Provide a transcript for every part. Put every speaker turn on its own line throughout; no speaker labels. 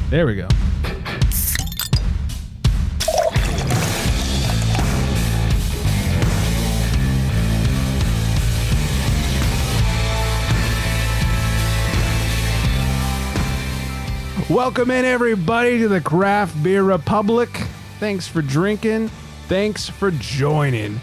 There we go. Welcome in, everybody, to the Craft Beer Republic. Thanks for drinking. Thanks for joining.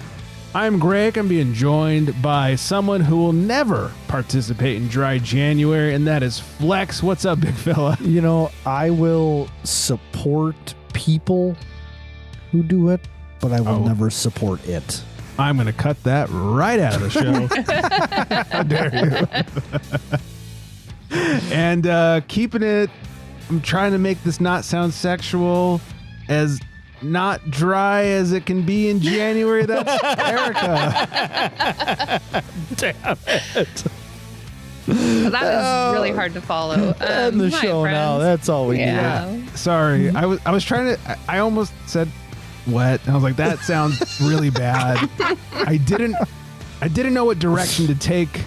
I'm Greg. I'm being joined by someone who will never participate in Dry January, and that is Flex. What's up, big fella?
You know, I will support people who do it, but I will never support it.
I'm going to cut that right out of the show. How dare you? And keeping it, I'm trying to make this not sound sexual, as not dry as it can be in January. That's Erica.
Damn it.
That is really hard to follow.
End the show
friends.
now. That's all we need.
Sorry. I was trying to, I almost said wet. I was like, that sounds really bad. I didn't know what direction to take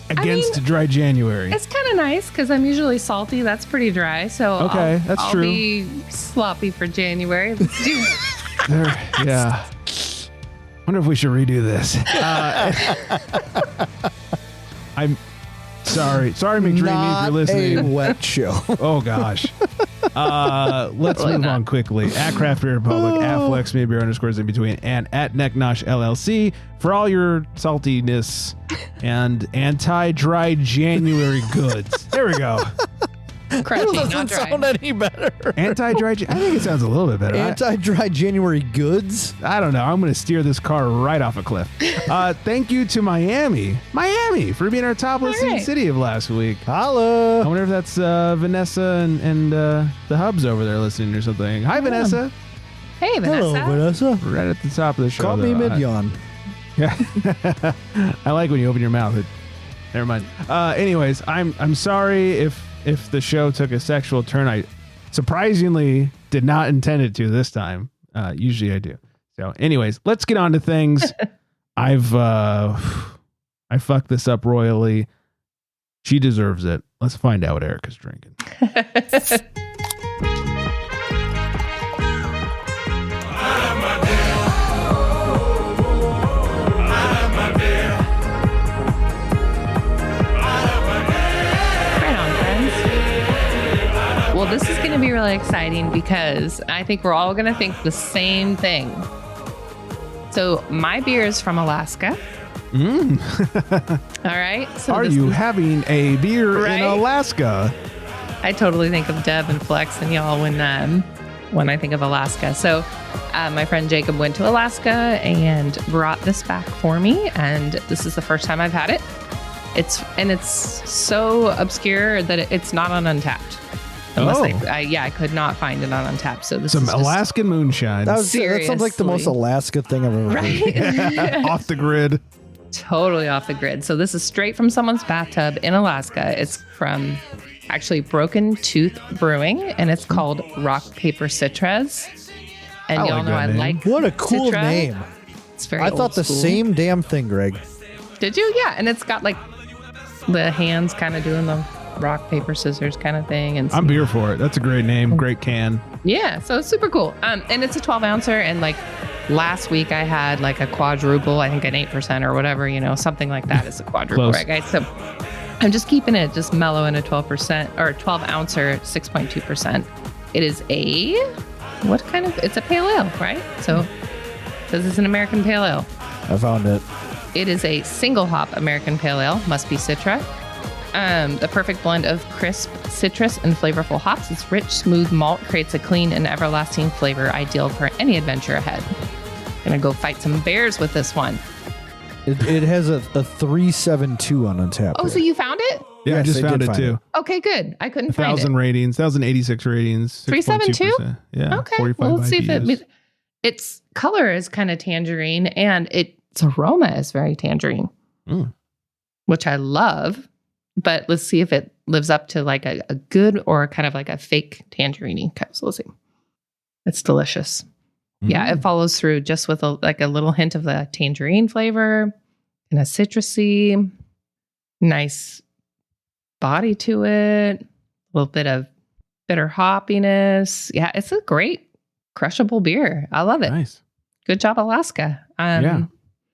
against Dry January.
It's kind of nice because I'm usually salty. That's pretty dry. So I'll be sloppy for January. Let's do it.
Yeah. Wonder if we should redo this. I'm sorry. Sorry, McDreamy, if you're listening.
A wet show.
Oh, gosh. Let's move on quickly. At Craft Beer Republic, at Flex Me Beer _ in between, and at Necknosh LLC for all your saltiness and anti-dry January goods. There we go.
Crunchy,
It doesn't sound any better.
Anti-dry. I think it sounds a little bit better.
Anti-dry January goods.
I don't know. I'm going to steer this car right off a cliff. Thank you to Miami, for being our top listening city of last week.
Holla.
I wonder if that's Vanessa and the hubs over there listening or something. Hi, Vanessa.
Hey, Vanessa.
Hello, Vanessa.
Right at the top of the show.
Call me mid-yawn.
Yeah. I like when you open your mouth. Never mind. Anyways, I'm sorry if the show took a sexual turn. I surprisingly did not intend it to this time. Usually I do. So anyways, let's get on to things. I fucked this up royally. She deserves it. Let's find out what Erica's drinking.
Well, this is going to be really exciting because I think we're all going to think the same thing. So my beer is from Alaska. All right. So
Are you having a beer in Alaska?
I totally think of Deb and Flex and y'all when I think of Alaska. So my friend Jacob went to Alaska and brought this back for me. And this is the first time I've had it. It's so obscure that it's not on Untapped. Unless I could not find it on Untapped. So this
Some
is
Alaskan moonshine.
That sounds like the most Alaska thing I've ever heard.
Off the grid.
Totally off the grid. So this is straight from someone's bathtub in Alaska. It's from actually Broken Tooth Brewing, and it's called Rock Paper Citrus. And y'all know I like
what a cool
Citra.
name.
It's very
I thought the
school.
same damn thing, Greg.
Did you? Yeah. And it's got like the hands kind of doing the rock, paper, scissors kind of thing. And
I'm beer for it. That's a great name. Great can.
Yeah. So it's super cool. And it's a 12 ouncer. And like last week I had like a quadruple, I think an 8% or whatever, something like that is a quadruple, right, guys? So I'm just keeping it just mellow in a 12% or 12 ouncer, 6.2%. It is it's a pale ale, right? So this is an American pale ale.
I found it.
It is a single hop American pale ale, must be Citra. The perfect blend of crisp citrus and flavorful hops. Its rich, smooth malt creates a clean and everlasting flavor ideal for any adventure ahead. Gonna go fight some bears with this one.
It has a 372 on Untapped.
Oh, so you found it?
Yeah,
Yes,
I just found it
find
too.
Okay, good. I couldn't find
1,000
it.
ratings, 1,086 ratings.
372?
Yeah.
Okay.
45
Well, let's see if
IBUs.
its color is kind of tangerine and its aroma is very tangerine, which I love. But let's see if it lives up to like a good or kind of like a fake tangerine. Okay, so let's see. It's delicious. Yeah, it follows through just with a little hint of the tangerine flavor and a citrusy, nice body to it. A little bit of bitter hoppiness. Yeah, it's a great crushable beer. I love it.
Nice.
Good job, Alaska.
Yeah.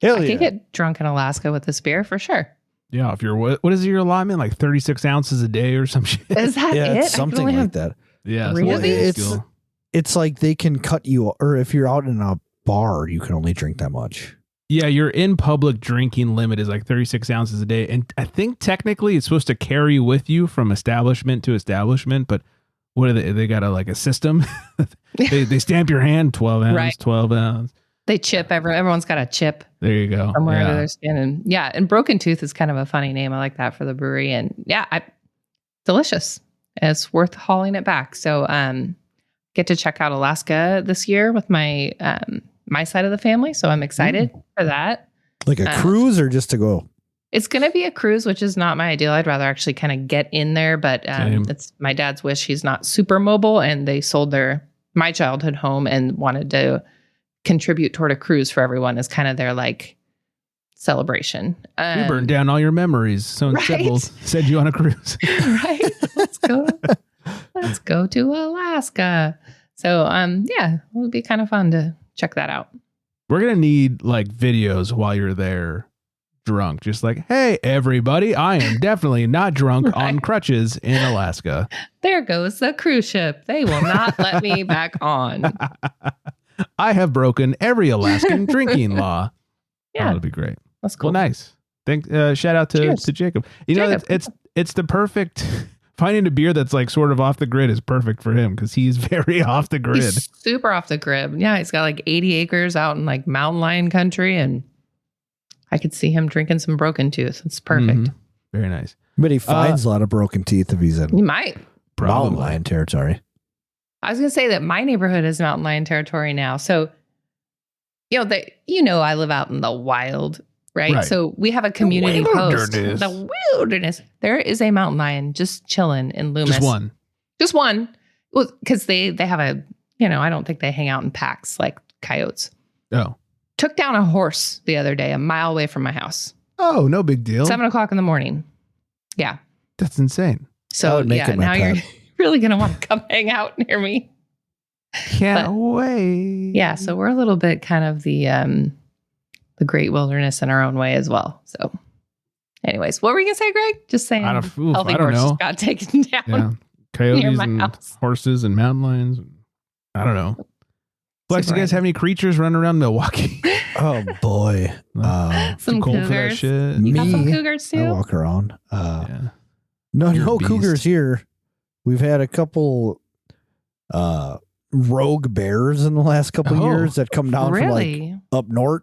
Hell
I
yeah.
could get drunk in Alaska with this beer for sure.
Yeah. If you're, what is your allotment? Like 36 ounces a day or some shit?
Is that
Yeah,
it?
it's something like that.
Yeah.
Really?
something like that
It's-
skill.
It's like they can cut you, or if you're out in a bar, you can only drink that much.
Yeah, your in public drinking limit is like 36 ounces a day. And I think technically it's supposed to carry with you from establishment to establishment. But what are they? They got a system. they stamp your hand 12 ounce,
Right.
12 ounce.
They chip. Everyone's got a chip
There you go.
from wherever
Yeah.
they're standing. Yeah. And Broken Tooth is kind of a funny name. I like that for the brewery. And yeah, delicious. It's worth hauling it back. So get to check out Alaska this year with my my side of the family. So I'm excited for that.
Like a cruise or just to go?
It's going to be a cruise, which is not my ideal. I'd rather actually kind of get in there, but
Same.
it's my dad's wish. He's not super mobile, and they sold my childhood home and wanted to contribute toward a cruise for everyone as kind of their like celebration.
We burned down all your memories. So instead
Right?
we'll send you on a cruise.
Right? Let's go to Alaska. So yeah, it would be kind of fun to check that out.
We're going to need like videos while you're there drunk. Just like, hey, everybody, I am definitely not drunk on
Right.
crutches in Alaska.
There goes the cruise ship. They will not let me back on.
I have broken every Alaskan drinking law.
Yeah,
That'll be great.
that's cool.
Well, nice. Shout out to
Cheers.
Jacob. You know,
Jacob.
it's the perfect finding a beer that's like sort of off the grid is perfect for him because he's very off the grid.
He's super off the grid. Yeah, he's got like 80 acres out in like mountain lion country, and I could see him drinking some Broken Tooth. It's perfect.
Mhm. Very nice.
But he finds a lot of broken teeth if he's in
You might.
mountain lion territory.
I was going to say that my neighborhood is mountain lion territory now. So, I live out in the wild, right?
Right.
So we have a community post.
wilderness.
The wilderness. There is a mountain lion just chilling in Loomis.
Just one.
Just one. Well, because they have I don't think they hang out in packs like coyotes.
Oh.
Took down a horse the other day, a mile away from my house.
Oh, no big deal.
7:00 in the morning. Yeah.
That's insane.
That
So
would make
yeah,
it my
now you're
pet.
really going to want to come hang out near me.
Can't wait.
Yeah. So we're a little bit kind of the great wilderness in our own way as well. So anyways, what were you going to say, Greg? Just saying
I don't
healthy
know.
horses got taken down.
Yeah.
Near
Coyotes
my
and
house.
horses and mountain lions. I don't know. Flex, you guys have any creatures running around Milwaukee?
Oh boy.
Some
Too cold for that
cougars.
shit.
You got some
Me?
cougars
I
too?
walk around.
Yeah.
No
You're a beast.
cougars here. We've had a couple rogue bears in the last couple
Oh,
years that come down from like
Really?
up north.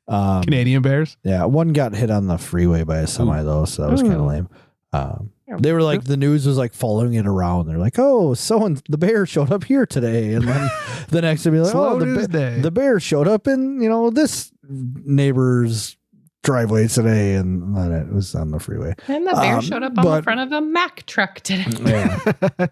Canadian bears?
Yeah, one got hit on the freeway by a semi though, so that was kind of
Ooh.
lame. They were like, the news was like following it around. They're like, oh, the bear showed up here today, and then the next day be like,
Slow
oh,
news day.
the bear showed up in this neighbor's driveway today, and then it was on the freeway.
And the bear showed up on the
but-
front of a Mack truck today.
Yeah,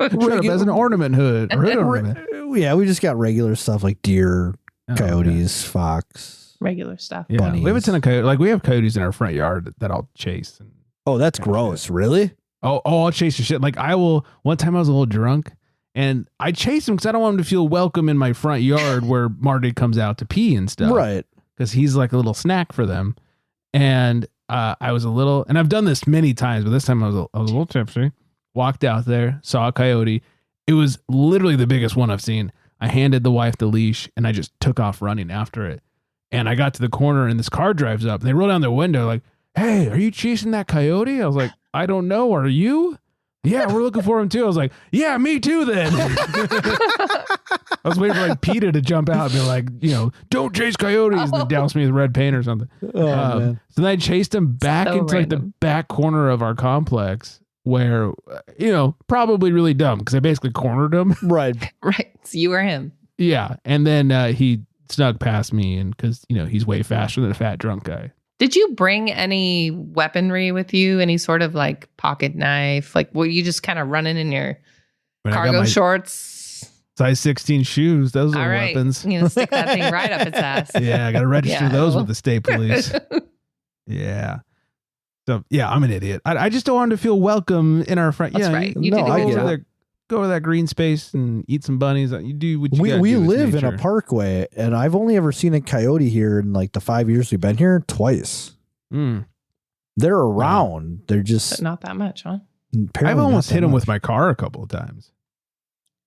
Showed up as an ornament hood. Or hood ornament.
yeah, we just got regular stuff like deer,
Oh, okay.
coyotes, fox.
Regular stuff.
Yeah,
bunnies.
we have a ton of coyotes. Like we have coyotes in our front yard that I'll chase. And
Oh, that's
Yeah,
gross. Really?
I'll chase the shit. Like I will. One time I was a little drunk and I chased him because I don't want him to feel welcome in my front yard where Marty comes out to pee and stuff.
Right.
Because he's like a little snack for them. And I was a little, and I've done this many times, but this time I was a little tipsy. Walked out there, saw a coyote. It was literally the biggest one I've seen. I handed the wife the leash and I just took off running after it. And I got to the corner and this car drives up and they roll down their window like, hey, are you chasing that coyote? I was like, I don't know. Are you? Yeah, we're looking for him too. I was like, yeah, me too then. I was waiting for like PETA to jump out and be like, don't chase coyotes and then douse me with red paint or something.
Oh, man.
So then I chased him back
So
into like the
random.
back corner of our complex where, probably really dumb because I basically cornered him.
Right.
Right. So you or him.
Yeah. And then he snuck past me and because, he's way faster than a fat drunk guy.
Did you bring any weaponry with you? Any sort of like pocket knife? Like, were you just kind of running in your
When I got
cargo
my
shorts?
size 16 shoes, those are
All right.
weapons.
You know, stick that thing right up its ass.
Yeah, I got to register
Yeah.
those with the state police. Yeah. So, yeah, I'm an idiot. I just don't want him to feel welcome in our front.
That's
yeah,
right.
You did a
good
job.
They're go to that green space and eat some bunnies. You do what you gotta
We
do with
live in a
nature.
parkway, and I've only ever seen a coyote here in like the 5 years we've been here twice. They're around. They're just
But not that much, huh?
I've almost hit them with my car a couple of times.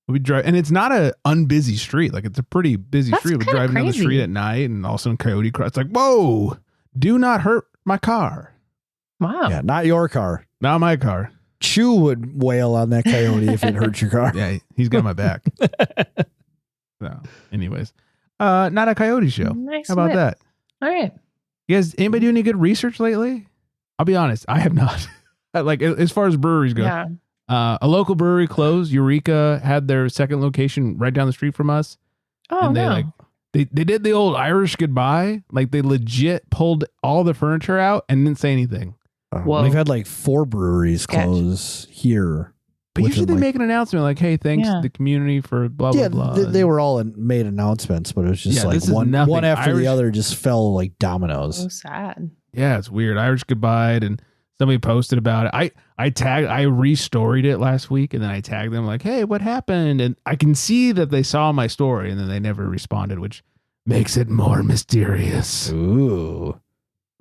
We drive, and it's not a unbusy street. Like, it's a pretty busy
That's
street. We're
kinda
driving down the
crazy.
street at night, and all of a sudden, coyote cries. It's like, whoa! Do not hurt my car.
Wow.
Yeah, not your car.
Not my car.
Chew would wail on that coyote if it hurt your car.
Yeah, he's got my back. So, anyways, not a coyote show.
Nice
How about
whip.
that?
All right.
You guys, anybody do any good research lately? I'll be honest, I have not. Like, as far as breweries go,
Yeah.
a local brewery closed. Eureka had their second location right down the street from us.
Oh,
And they
no.
like they did the old Irish goodbye. Like, they legit pulled all the furniture out and didn't say anything.
Whoa.
We've had like 4 breweries
Sketch.
close here.
But
within,
usually they
like-
make an announcement like, "Hey, thanks
Yeah.
to the community for blah blah
Yeah,
blah."
they were all made announcements, but it was just
Yeah,
like
this is
one
nothing.
after
Irish-
the other just fell like dominoes.
So sad.
Yeah, it's weird. Irish goodbye, and somebody posted about it. I re-storied it last week, and then I tagged them like, "Hey, what happened?" And I can see that they saw my story, and then they never responded, which makes it more mysterious.
Ooh.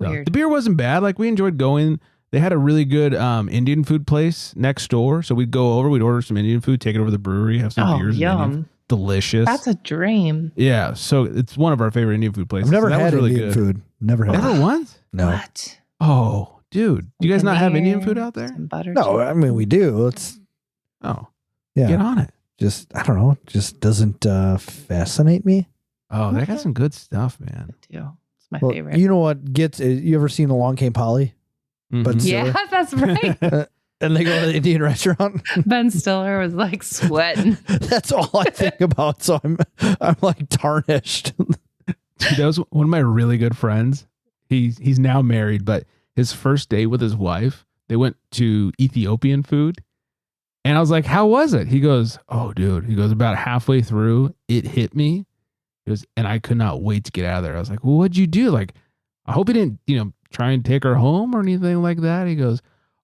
So,
Weird.
the beer wasn't bad. Like, we enjoyed going. They had a really good Indian food place next door, so we'd go over, we'd order some Indian food, take it over to the brewery, have some
Oh,
beers. and Indian
yum.
delicious.
That's a dream.
Yeah, so it's one of our favorite Indian food places.
I've never
So that
had
was really
Indian
good.
food. Never had
Never
it.
once?
No.
What?
Oh, dude. Do you guys not have Indian food out there?
Some butter
No,
chicken.
I mean, we do. It's,
Oh,
yeah.
get on it.
Just, I don't know. Just doesn't fascinate me.
Oh, they got
Okay.
some good stuff, man.
Too. It's my
Well,
favorite.
you know what gets, you ever seen Along Came Polly? But
Mhm.
Yeah, that's right.
And they go to the Indian restaurant.
Ben Stiller was like sweating.
That's all I think about. So I'm like tarnished.
Dude, that was one of my really good friends. He's now married, but his first date with his wife, they went to Ethiopian food. And I was like, "How was it?" He goes, "Oh, dude." He goes, "About halfway through, it hit me." He goes, and I could not wait to get out of there. I was like, "Well, what'd you do?" Like, I hope he didn't, try and take her home or anything like that. He goes,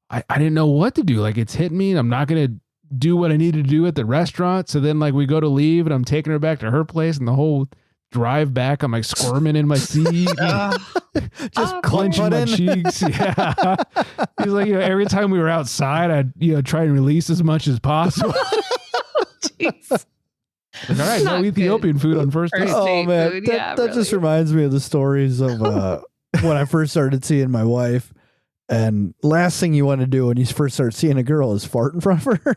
I didn't know what to do. Like, it's hit me, and I'm not going to do what I need to do at the restaurant. So then, like, we go to leave, and I'm taking her back to her place, and the whole drive back, I'm like squirming in my seat, just
Oh,
clenching my
button.
cheeks. Yeah. He's like, every time we were outside, I'd, try and release as much as possible.
Jeez.
Like, all right, no
Not
Ethiopian food on first date.
First
Oh
date
man,
food,
that,
yeah,
that just
really.
reminds me of the stories of when I first started seeing my wife. And last thing you want to do when you first start seeing a girl is fart in front of her.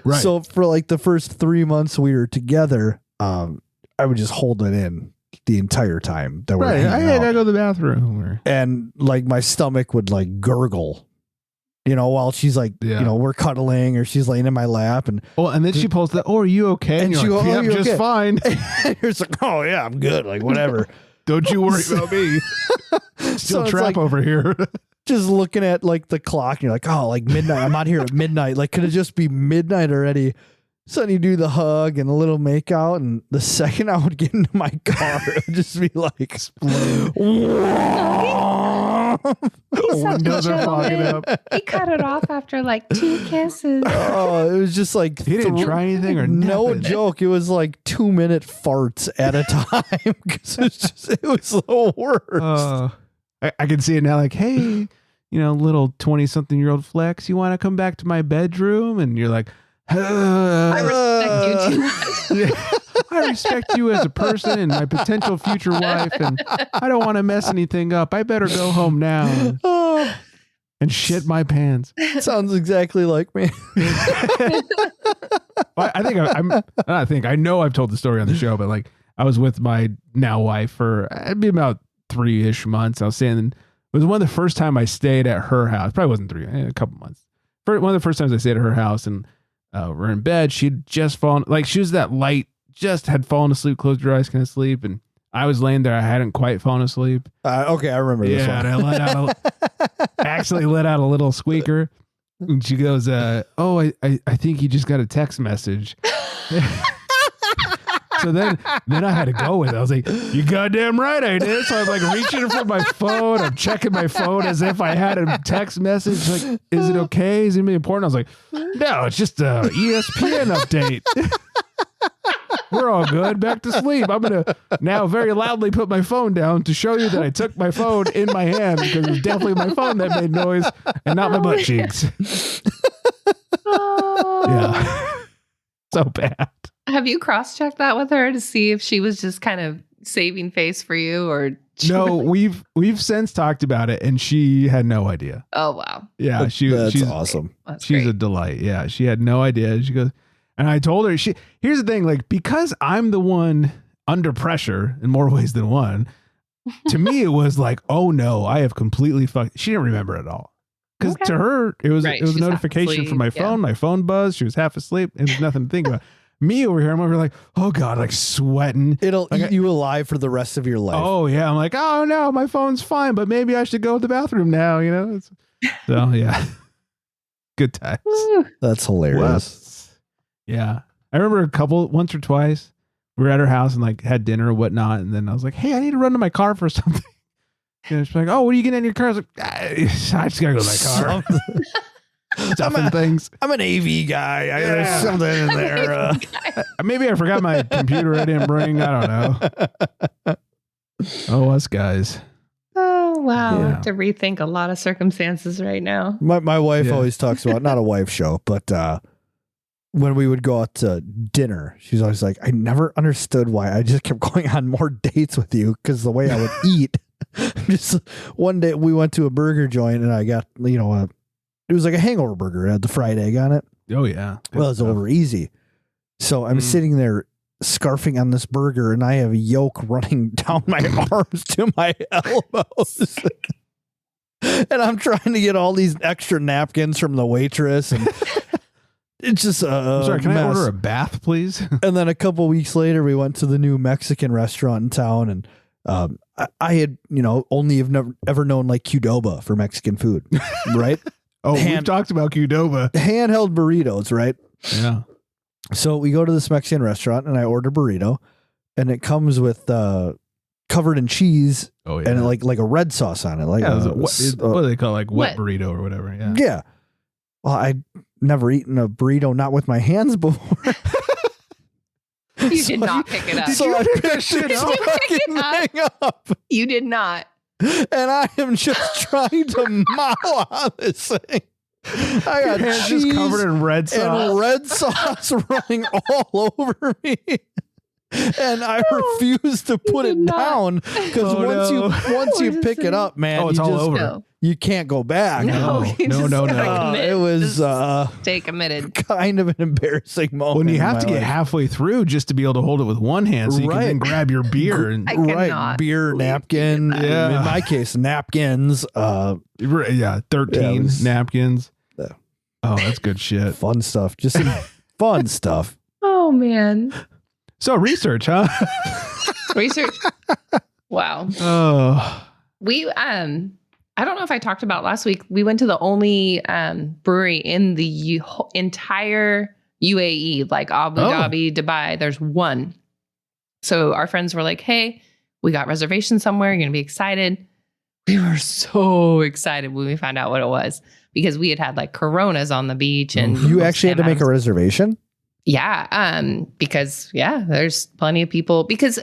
Right.
So for like the first 3 months we were together, I would just hold it in the entire time that we're
Right.
hanging
I
out.
gotta go to the bathroom. Or,
And like my stomach would like gurgle, while she's like,
Yeah.
we're cuddling or she's laying in my lap, and
and then she pulls the, "Oh, are you okay?"
And
you're
she
like,
go,
"Yeah,
"Oh,
I'm
you
just
okay?"
fine.
you're just like, oh yeah, I'm good, like whatever.
Don't you worry about me.
So
Still
it's
trap
like,
over here."
just looking at like the clock and you're like, oh, like midnight. I'm out here at midnight. Like, could it just be midnight already? So then you do the hug and a little make out. And the second I would get into my car, it would just be like,
Windows are fogging up.
He cut it off after like 2 kisses.
oh, it was just like,
He didn't try anything or
no
nothing.
joke. It was like 2-minute farts at a time. Cause it was the worst.
I can see it now. Like, hey, little 20-something-year-old Flex, you want to come back to my bedroom? And you're like,
I respect you too much.
I respect you as a person and my potential future wife, and I don't want to mess anything up. I better go home now
Oh,
and shit my pants.
sounds exactly like me.
I know I've told the story on the show, but like, I was with my now wife for it'd be about 3-ish months. I was saying it was one of the first time I stayed at her house. Probably wasn't 3, a couple months. One of the first times I stayed at her house, and we're in bed. She'd just fallen, like she was that light, just had fallen asleep, closed her eyes, kind of sleep, and I was laying there. I hadn't quite fallen asleep.
Okay, I remember this
Yeah,
one.
and I accidentally let out a little squeaker, and she goes, "Oh, I think you just got a text message." So then I had to go with it. I was like, you goddamn right I did. So I'm like reaching for my phone. I'm checking my phone as if I had a text message. Like, is it okay? Is it important? I was like, no, it's just a ESPN update. We're all good. Back to sleep. I'm going to now very loudly put my phone down to show you that I took my phone in my hand because it was definitely my phone that made noise and not my butt cheeks. Yeah. So bad.
Have you cross-checked that with her to see if she was just kind of saving face for you or?
No, we've since talked about it and she had no idea.
Oh, wow.
Yeah.
She's awesome.
She's
a delight. Yeah. She had no idea. She goes, and I told her, here's the thing, like, because I'm the one under pressure in more ways than one, to me, it was like, oh no, I have completely fucked. She didn't remember it at all. Because to her, it was a notification from my phone. My phone buzzed. She was half asleep. It was nothing to think about. Me over here, I'm over like, oh God, like sweating.
It'll eat you alive for the rest of your life.
Oh yeah. I'm like, oh no, my phone's fine, but maybe I should go to the bathroom now, you know? So yeah. Good times.
That's hilarious.
Yeah. I remember once or twice, we were at her house and like had dinner or whatnot. And then I was like, hey, I need to run to my car for something. And she's like, oh, what are you getting in your car? I was like, I just gotta go to my car. Stuffing things.
I'm an AV guy. There's something in there.
Maybe I forgot my computer I didn't bring. I don't know. Oh, us guys.
Oh, wow.
Yeah.
I have to rethink a lot of circumstances right now.
My wife always talks about, not a wife show, but when we would go out to dinner, she's always like, I never understood why I just kept going on more dates with you because the way I would eat. Just one day we went to a burger joint and I got, it was like a hangover burger. It had the fried egg on it.
Oh, yeah.
Well, it was over easy. So I'm sitting there scarfing on this burger and I have yolk running down my arms to my elbows. And I'm trying to get all these extra napkins from the waitress. And it's just
I'm sorry, can
mess.
I order a bath, please?
And then a couple weeks later, we went to the new Mexican restaurant in town and I had, only have never ever known like Qdoba for Mexican food, right?
We've talked about Qdoba.
Handheld burritos, right?
Yeah.
So we go to this Mexican restaurant and I order burrito and it comes with covered in cheese and like a red sauce on it. Like
what do they call it? Like wet burrito or whatever. Yeah.
Yeah. Well, I'd never eaten a burrito not with my hands before.
You did not pick it up.
So I picked it up.
You did not.
And I am just trying to mow on this thing. I got cheese
just covered in red sauce.
And red sauce running all over me. And I refuse to put it down because once you pick it up, man,
it's all over.
No.
You can't go back.
No.
It was
stay committed.
Kind of an embarrassing moment.
When you have to get halfway through just to be able to hold it with one hand, so you can then grab your beer and
beer, napkin.
Yeah.
In my case, napkins.
13 napkins.
Yeah.
Oh, that's good shit.
Fun stuff. Just some fun stuff.
Oh man.
So research, huh?
Research. Wow.
Oh.
We I don't know if I talked about last week. We went to the only brewery in the entire UAE, like Abu Dhabi, Dubai. There's one. So our friends were like, hey, we got reservations somewhere. You're going to be excited. We were so excited when we found out what it was because we had like Coronas on the beach. And
you actually had to make a reservation?
Yeah. Because there's plenty of people because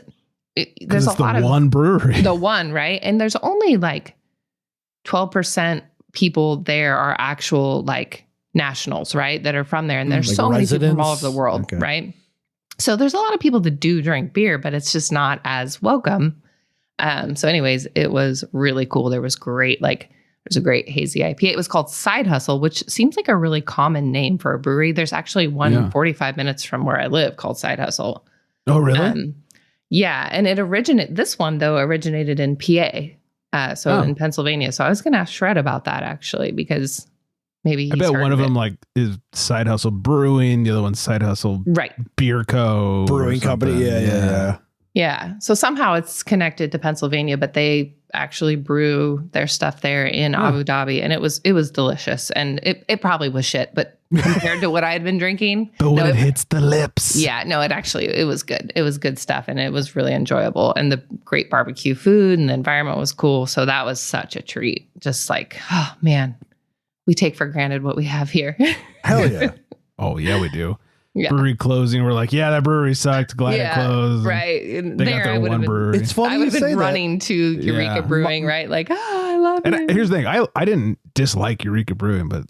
there's a lot of
one brewery.
The one, right? And there's only like 12% people there are actual like nationals, right? That are from there. And there's so many people from all over the world, right? So there's a lot of people that do drink beer, but it's just not as welcome. So anyways, it was really cool. There's a great hazy IPA. It was called Side Hustle, which seems like a really common name for a brewery. There's actually one 45 minutes from where I live called Side Hustle.
Oh, really?
Yeah. And this one though originated in PA. In Pennsylvania. So I was going to ask Shred about that actually, because maybe
I bet one of them like is Side Hustle Brewing. The other one's Side Hustle Beer Co.
Brewing Company. Yeah.
Yeah. So somehow it's connected to Pennsylvania, but they actually brew their stuff there in Abu Dhabi, and it was delicious. And it probably was shit, but compared to what I had been drinking,
but when it hits the lips,
it was good. It was good stuff, and it was really enjoyable. And the great barbecue food and the environment was cool. So that was such a treat. Just like, oh man, we take for granted what we have here.
Hell yeah.
Oh yeah, we do.
Yeah.
Brewery closing. We're like, yeah, that brewery sucked. Glad it closed.
Right.
They got their one brewery.
It's funny
I would
you
have
say
been
that.
running to Eureka Brewing, right? Like, I love it.
And here's the thing. I didn't dislike Eureka Brewing, but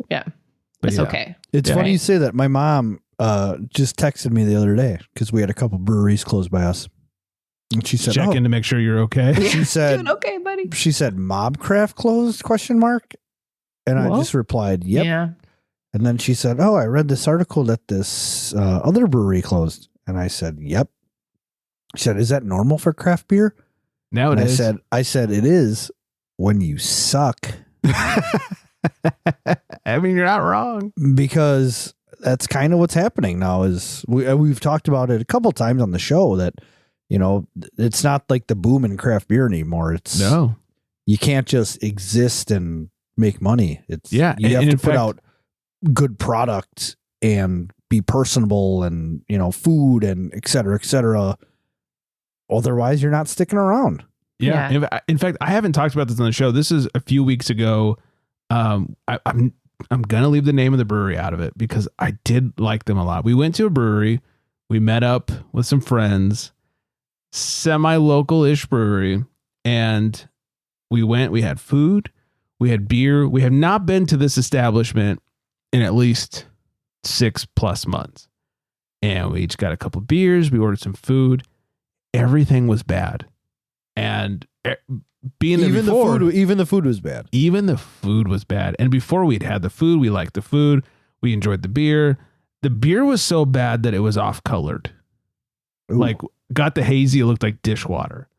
it's okay.
It's funny you say that. My mom just texted me the other day because we had a couple breweries close by us. And she said,
check in to make sure you're okay.
She said,
doing okay, buddy.
She said, Mobcraft closed, ? And I just replied, yep.
Yeah.
And then she said, oh, I read this article that this other brewery closed. And I said, yep. She said, is that normal for craft beer?
Now it is.
I said, it is when you suck.
I mean, you're not wrong.
Because that's kind of what's happening now is we've talked about it a couple times on the show that, you know, it's not like the boom in craft beer anymore. It's you can't just exist and make money. It's you have to put out good product and be personable and, you know, food and et cetera, et cetera. Otherwise you're not sticking around.
Yeah. In fact, I haven't talked about this on the show. This is a few weeks ago. I'm going to leave the name of the brewery out of it because I did like them a lot. We went to a brewery. We met up with some friends, semi-local-ish brewery. And we had food, we had beer. We have not been to this establishment in at least 6+ months. And we each got a couple beers. We ordered some food. Everything was bad. And being there before,
even the food was bad.
Even the food was bad. And before we'd had the food, we liked the food. We enjoyed the beer. The beer was so bad that it was off colored. Like got the hazy. It looked like dishwater.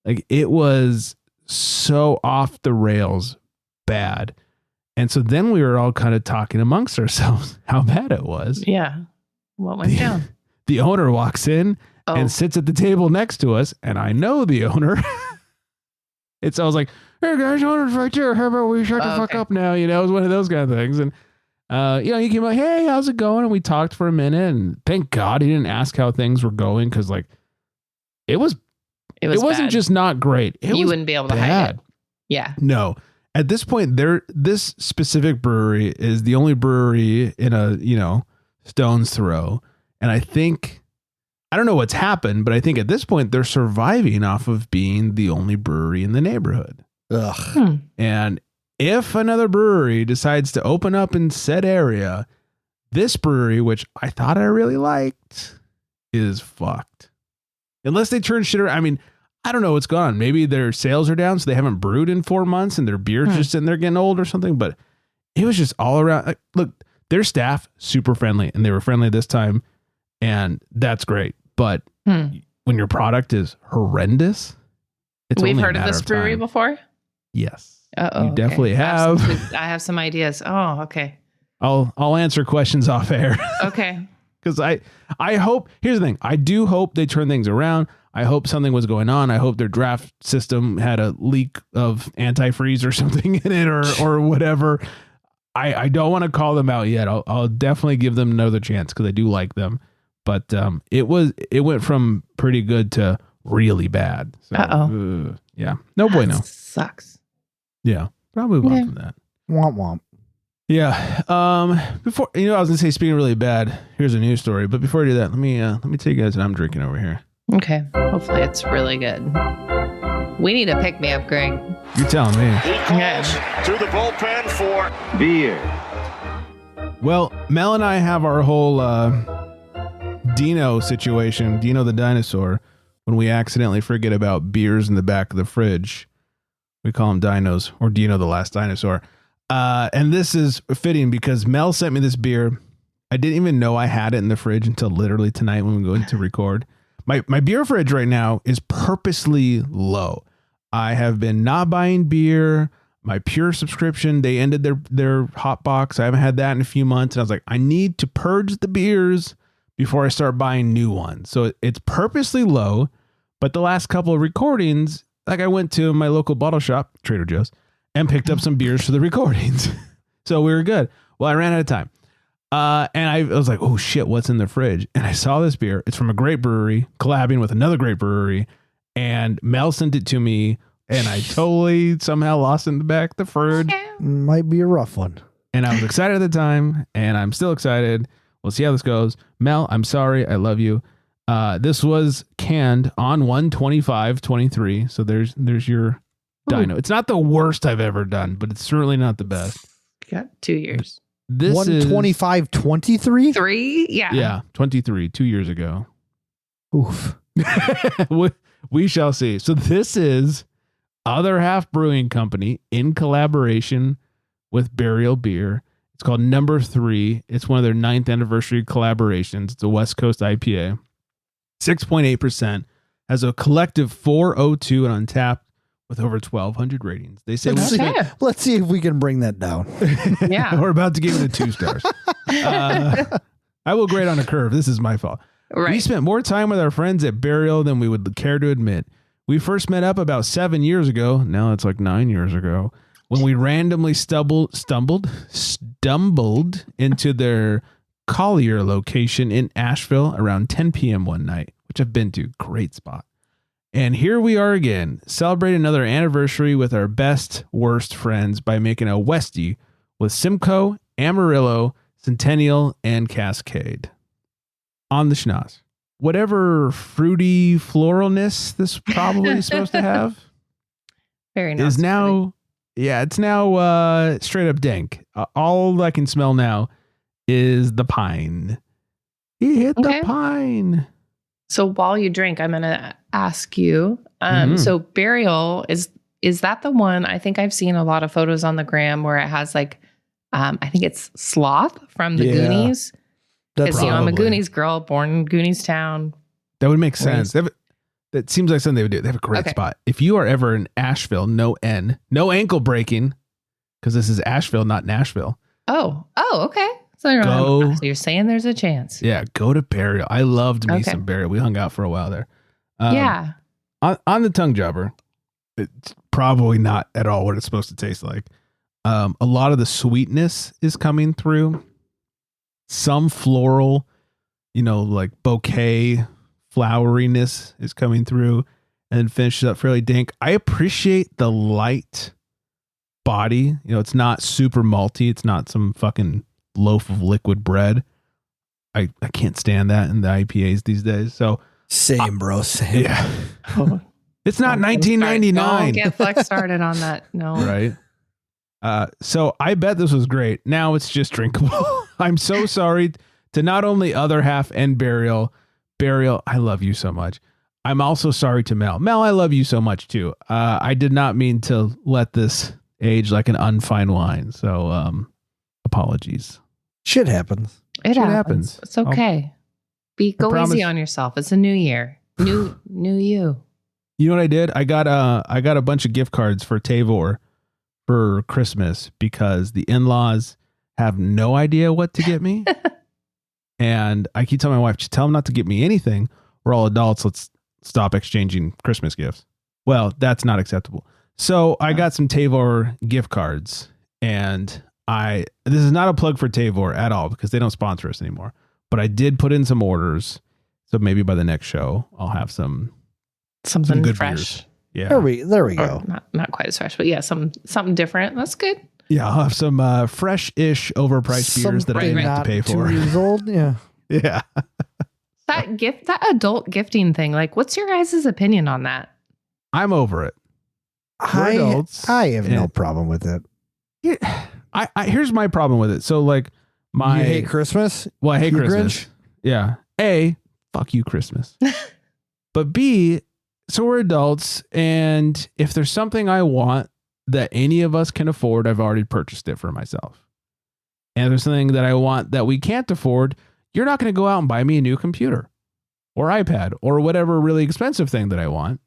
Like it was so off the rails bad. And so then we were all kind of talking amongst ourselves how bad it was.
Yeah. What went down?
The owner walks in and sits at the table next to us. And I know the owner. I was like, hey guys, owner's right there. How about we shut the fuck up now? You know, it was one of those kind of things. And, you know, he came like, hey, how's it going? And we talked for a minute. And thank God he didn't ask how things were going. Cause like it wasn't
bad.
just not great.
You wouldn't be able to hide it. Yeah.
No. At this point, this specific brewery is the only brewery in a, you know, stone's throw. And I don't know what's happened, but I think at this point they're surviving off of being the only brewery in the neighborhood.
Ugh.
And if another brewery decides to open up in said area, this brewery, which I thought I really liked, is fucked. Unless they turn shit around. I mean, I don't know what's going on. Maybe their sales are down, so they haven't brewed in 4 months and their beer's just sitting there getting old or something. But it was just all around. Like, look, their staff, super friendly, and they were friendly this time. And that's great. But when your product is horrendous,
We've heard of this brewery before?
Yes.
You
definitely have.
I have some ideas. Oh, okay.
I'll answer questions off air.
Okay.
Because I hope, here's the thing. I do hope they turn things around. I hope something was going on. I hope their draft system had a leak of antifreeze or something in it or whatever. I don't want to call them out yet. I'll definitely give them another chance because I do like them. But it went from pretty good to really bad. So, yeah. No bueno.
Sucks.
Yeah. But I'll move on from that.
Womp womp.
Yeah. Before, you know, I was gonna say, speaking of really bad, here's a news story. But before I do that, let me tell you guys what I'm drinking over here.
Okay. Hopefully it's really good. We need a pick me up, Greg.
You're telling me.
He calls to the bullpen for beer.
Well, Mel and I have our whole Dino situation, Dino the dinosaur, when we accidentally forget about beers in the back of the fridge. We call them dinos, or Dino the last dinosaur. And this is fitting because Mel sent me this beer. I didn't even know I had it in the fridge until literally tonight when we go to record. My beer fridge right now is purposely low. I have been not buying beer. My Pure subscription, they ended their hot box. I haven't had that in a few months. And I was like, I need to purge the beers before I start buying new ones. So it's purposely low. But the last couple of recordings, like I went to my local bottle shop, Trader Joe's, and picked up some beers for the recordings. So we were good. Well, I ran out of time. And I was like, oh shit, what's in the fridge? And I saw this beer. It's from a great brewery, collabing with another great brewery. And Mel sent it to me, and I totally somehow lost it in the back of the fridge.
Might be a rough one.
And I was excited at the time, and I'm still excited. We'll see how this goes. Mel, I'm sorry. I love you. This was canned on 1/25/23. So there's your dyno. It's not the worst I've ever done, but it's certainly not the best.
You got 2 years.
This
1/25/23?
3? Yeah.
Yeah, 23, 2 years ago.
Oof.
We shall see. So this is Other Half Brewing Company in collaboration with Burial Beer. It's called Number 3. It's one of their 9th anniversary collaborations. It's a West Coast IPA. 6.8%. Has a collective 402 and Untapped with over 1,200 ratings. They say
Let's see if we can bring that down.
Yeah.
we're about to give it 2 stars. I will grade on a curve. This is my fault.
Right.
We spent more time with our friends at Burial than we would care to admit. We first met up about 7 years ago. Now it's like 9 years ago, when we randomly stumbled into their Collier location in Asheville around 10 p.m. one night, which I've been to. Great spot. And here we are again, celebrating another anniversary with our best, worst friends by making a Westie with Simcoe, Amarillo, Centennial, and Cascade. On the schnoz. Whatever fruity floralness this probably is supposed to have
Very nice.
is now, it's now straight up dank. All I can smell now is the pine. He hit the pine.
So while you drink, I'm going to ask you. So Burial, is that the one? I think I've seen a lot of photos on the gram where it has like, I think it's Sloth from the Goonies. Because I'm a Goonies girl, born in Goonies Town.
That would make sense. That seems like something they would do. They have a great spot. If you are ever in Asheville, no ankle breaking, because this is Asheville, not Nashville.
Oh, okay. So you're saying there's a chance.
Yeah, go to Burial. I loved me some Burial. We hung out for a while there.
Yeah.
On the tongue jobber, it's probably not at all what it's supposed to taste like. A lot of the sweetness is coming through. Some floral, like bouquet floweriness is coming through, and then finishes up fairly dank. I appreciate the light body. It's not super malty. It's not some fucking loaf of liquid bread. I can't stand that in the IPAs these days. So
same, bro. Same.
Yeah. It's not 1999.
Don't get Flex started on that. No.
Right. So I bet this was great. Now it's just drinkable. I'm so sorry to not only Other Half and Burial. Burial, I love you so much. I'm also sorry to Mel. Mel, I love you so much too. I did not mean to let this age like an unfine wine. So apologies.
Shit happens.
It happens. It's okay. Go easy on yourself. It's a new year. New you.
You know what I did? I got a bunch of gift cards for Tavor for Christmas because the in-laws have no idea what to get me. And I keep telling my wife, tell them not to get me anything. We're all adults. Let's stop exchanging Christmas gifts. Well, that's not acceptable. So I got some Tavor gift cards, and this is not a plug for Tavor at all because they don't sponsor us anymore, but I did put in some orders. So maybe by the next show, I'll have something good
fresh.
Beers. Yeah.
There we go.
Not quite as fresh, but yeah, something different. That's good.
Yeah, I'll have some fresh-ish overpriced beers that I didn't have to pay for.
2 years old, yeah.
Yeah.
That adult gifting thing, like, what's your guys' opinion on that?
I'm over it. We're adults.
I have no problem with it.
Here's my problem with it. So, like,
You hate Christmas?
Well, I hate
You
Christmas.
Grinch?
Yeah. A, fuck you, Christmas. But B, so we're adults, and if there's something I want that any of us can afford, I've already purchased it for myself. And if there's something that I want that we can't afford, you're not going to go out and buy me a new computer or iPad or whatever really expensive thing that I want.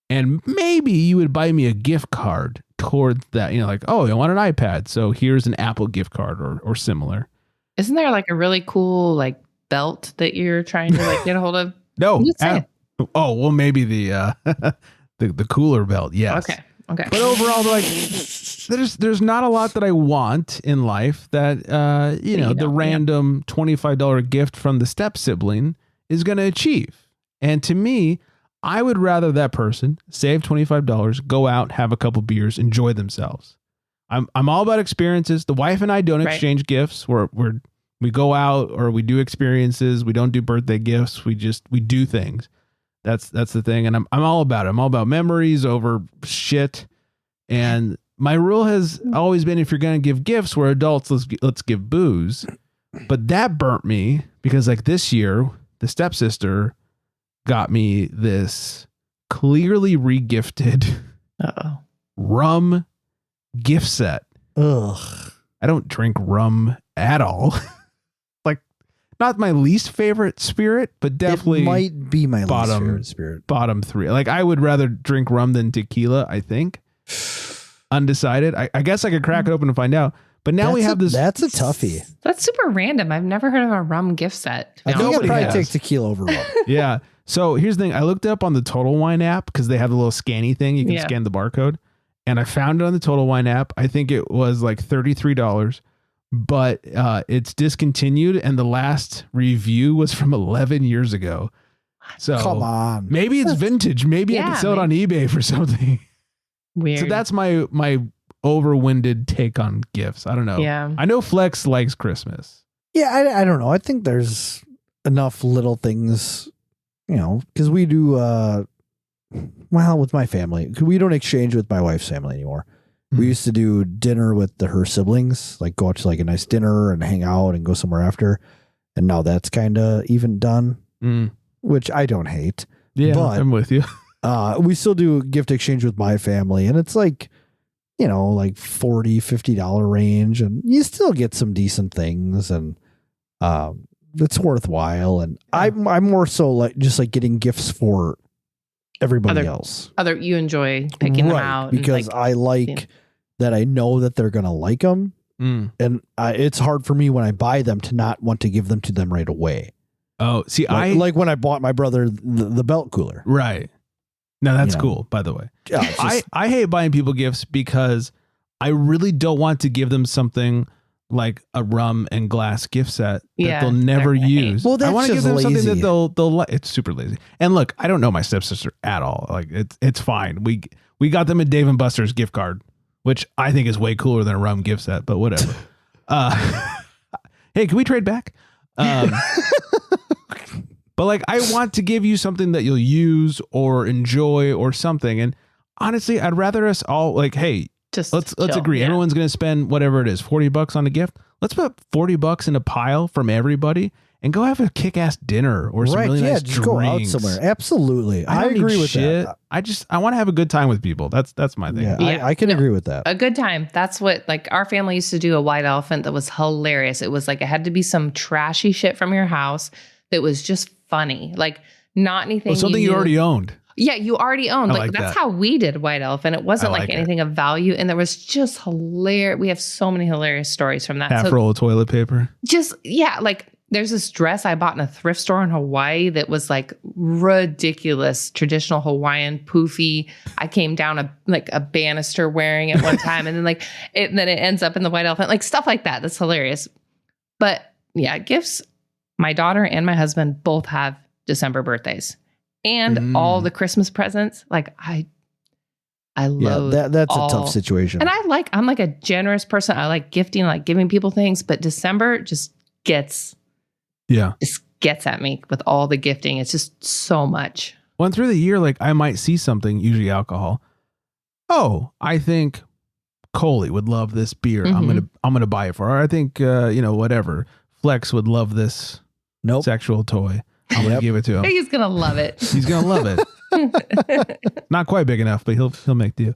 And maybe you would buy me a gift card towards that, like, oh, I want an iPad, so here's an Apple gift card or similar.
Isn't there like a really cool like belt that you're trying to like get a hold of?
No.
Oh,
well, maybe the the cooler belt. Yes.
Okay.
But overall, like, there's not a lot that I want in life that the random $25 gift from the step sibling is going to achieve. And to me, I would rather that person save $25, go out, have a couple beers, enjoy themselves. I'm all about experiences. The wife and I don't exchange gifts. We go out or we do experiences. We don't do birthday gifts. We do things. That's the thing. And I'm all about it. I'm all about memories over shit. And my rule has always been, if you're going to give gifts, we're adults, let's give booze. But that burnt me because like this year, the stepsister got me this clearly regifted rum gift set.
Ugh.
I don't drink rum at all. Like, not my least favorite spirit, but definitely
it might be my least favorite spirit.
Bottom three. Like, I would rather drink rum than tequila, I think. Undecided. I guess I could crack it open and find out. But now we have this.
That's a toughie.
That's super random. I've never heard of a rum gift set.
I think I'd probably take tequila over rum.
Yeah. So here's the thing. I looked up on the Total Wine app because they have the little scanny thing. You can scan the barcode. And I found it on the Total Wine app. I think it was like $33, but it's discontinued. And the last review was from 11 years ago. So
come on.
Maybe it's vintage. Maybe I can sell it on eBay for something.
Weird.
So that's my overwinded take on gifts. I don't know.
Yeah.
I know Flex likes Christmas.
Yeah, I don't know. I think there's enough little things, because we do, with my family, we don't exchange with my wife's family anymore. We used to do dinner with her siblings, like go out to like a nice dinner and hang out and go somewhere after. And now that's kind of even done, which I don't hate.
Yeah,
but,
I'm with you.
We still do gift exchange with my family, and it's like, like $40, $50 range, and you still get some decent things, and it's worthwhile. And I'm more so like just like getting gifts for everybody else.
You enjoy picking them out
because I like that. I know that they're gonna like them, and it's hard for me when I buy them to not want to give them to them right away.
Oh, see,
like when I bought my brother the belt cooler,
right? Now that's cool, by the way. I hate buying people gifts because I really don't want to give them something like a rum and glass gift set that they'll never use.
Well, that's
I want to give them
lazy.
something that they'll like. It's super lazy. And look, I don't know my stepsister at all. Like it's fine. We got them a Dave and Buster's gift card, which I think is way cooler than a rum gift set, but whatever. Hey, can we trade back? But like, I want to give you something that you'll use or enjoy or something. And honestly, I'd rather us all like, hey, let's agree. Yeah. Everyone's going to spend whatever it is, $40 on a gift. Let's put $40 in a pile from everybody and go have a kick-ass dinner or some really nice drinks.
Go out somewhere. Absolutely. I agree with that.
I want to have a good time with people. That's my thing.
Yeah, I can agree with that.
A good time. That's what, like, our family used to do a white elephant that was hilarious. It was like, it had to be some trashy shit from your house that was just funny. Like, not anything.
Well, something you already owned.
Yeah, you already owned. Like that's how we did White Elephant. It wasn't like anything of value. And there was just hilarious. We have so many hilarious stories from that.
Half roll of toilet paper.
Just, like there's this dress I bought in a thrift store in Hawaii that was like ridiculous, traditional Hawaiian, poofy. I came down a banister wearing it one time. And then then it ends up in the White Elephant, like stuff like that. That's hilarious. But yeah, gifts. My daughter and my husband both have December birthdays. And all the Christmas presents, like I love
that's a tough situation.
And I'm like a generous person. I like gifting, I like giving people things, but December just gets at me with all the gifting. It's just so much.
Well, through the year, like I might see something, usually alcohol. Oh, I think Coley would love this beer. I'm gonna buy it for her. I think whatever. Flex would love this sexual toy. I'm going to give it to him.
He's going to love it.
He's going to love it. Not quite big enough, but he'll make do.